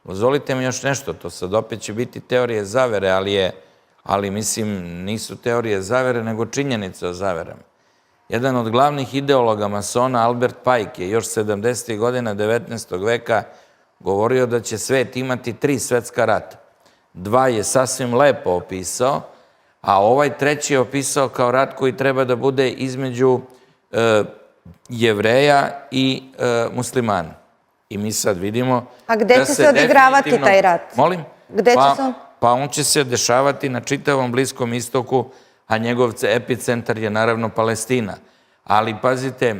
Dozvolite mi još nešto, to sad opet će biti teorije zavere, ali mislim nisu teorije zavere, nego činjenice o zaverama. Jedan od glavnih ideologa masona, Albert Pike, je još 70. godina 19. veka govorio da će svet imati 3 svetska rata. 2 je sasvim lepo opisao, a ovaj treći je opisao kao rat koji treba da bude između Jevreja i muslimana. I mi sad vidimo... A gde će se odigravati taj rat? Molim? Gde će se on? Pa on će se dešavati na čitavom Bliskom istoku, a njegov epicentar je naravno Palestina. Ali pazite,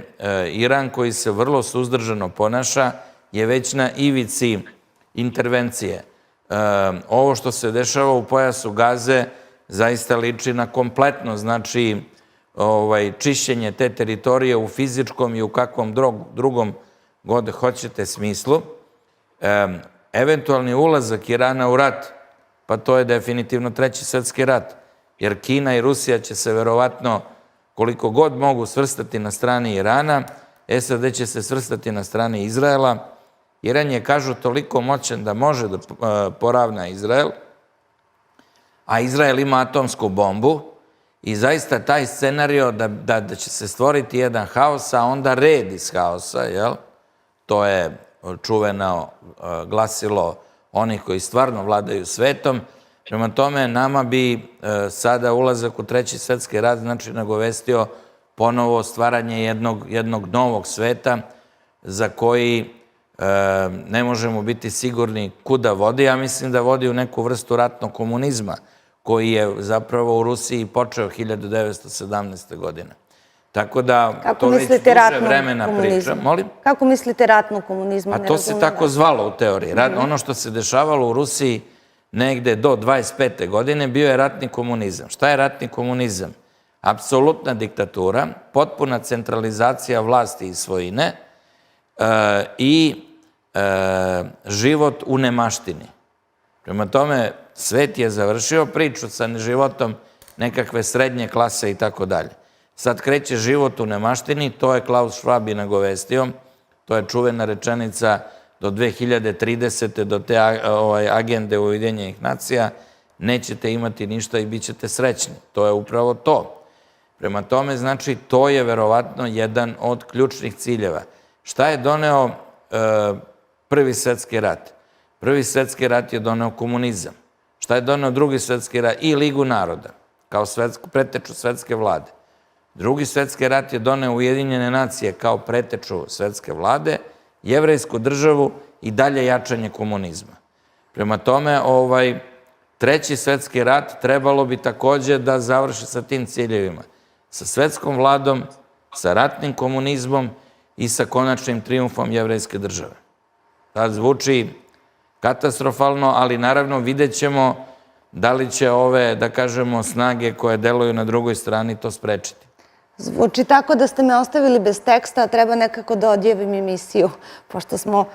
Iran koji se vrlo suzdržano ponaša je već na ivici intervencije. Ovo što se dešava u pojasu Gaze zaista liči na kompletno, znači čišćenje te teritorije u fizičkom i u kakvom drugom god hoćete smislu. Eventualni ulazak Irana u rat, pa to je definitivno 3. svetski rat, jer Kina i Rusija će se verovatno koliko god mogu svrstati na strani Irana, SAD će se svrstati na strani Izraela. Iran je, kažu, toliko moćan da može da poravna Izrael, a Izrael ima atomsku bombu i zaista taj scenario da će se stvoriti jedan haos, a onda red iz haosa, jel? To je čuveno glasilo onih koji stvarno vladaju svetom. Prema tome, nama bi sada ulazak u 3. svetski rat znači nagovestio ponovo stvaranje jednog novog sveta za koji ne možemo biti sigurni kuda vodi. Ja mislim da vodi u neku vrstu ratnog komunizma koji je zapravo u Rusiji počeo 1917. godine. Tako da to već duže vremena pričam. Molim? Kako mislite ratnog komunizma? A to se tako zvalo u teoriji. Ono što se dešavalo u Rusiji negde do 25. godine bio je ratni komunizam. Šta je ratni komunizam? Apsolutna diktatura, potpuna centralizacija vlasti i svojine i život u nemaštini. Prema tome, svet je završio priču sa životom nekakve srednje klase i tako dalje. Sad kreće život u nemaštini, to je Klaus Schwab i nagovestio, to je čuvena rečenica do 2030. do te agende Ujedinjenih nacija, nećete imati ništa i bit ćete srećni. To je upravo to. Prema tome, znači, to je verovatno jedan od ključnih ciljeva. Šta je doneo Prvi svetski rat? Prvi svetski rat je doneo komunizam. Šta je doneo Drugi svetski rat? I Ligu naroda, kao preteču svetske vlade. Drugi svetski rat je doneo Ujedinjene nacije kao preteču svetske vlade, jevrejsku državu i dalje jačanje komunizma. Prema tome, Treći svetski rat trebalo bi takođe da završi sa tim ciljevima. Sa svetskom vladom, sa ratnim komunizmom i sa konačnim trijumfom jevrejske države. Sad zvuči katastrofalno, ali naravno vidjet ćemo da li će ove, da kažemo, snage koje deluju na drugoj strani to sprečiti. Zvuči tako da ste me ostavili bez teksta, a treba nekako da odjavim emisiju, pošto smo